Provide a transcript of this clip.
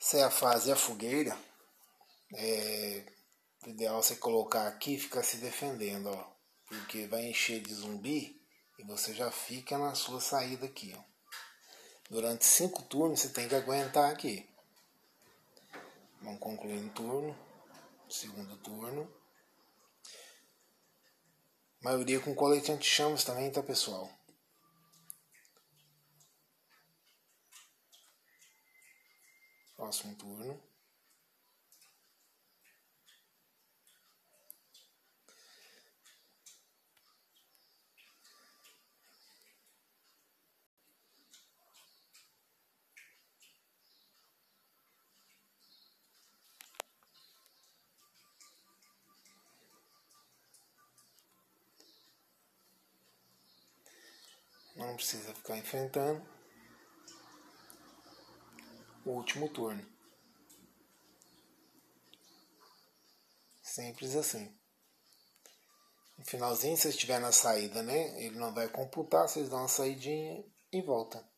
Se é a fase a fogueira, o ideal é você colocar aqui e ficar se defendendo, ó. Porque vai encher de zumbi e você já fica na sua saída aqui, ó. Durante 5 turnos você tem que aguentar aqui. Vamos concluir um turno. Segundo turno. Maioria com colete anti-chamas também, tá, pessoal? Próximo turno. Não precisa ficar enfrentando. O último turno. Simples assim. No finalzinho, se você estiver na saída, né? Ele não vai computar, vocês dão uma saidinha e volta.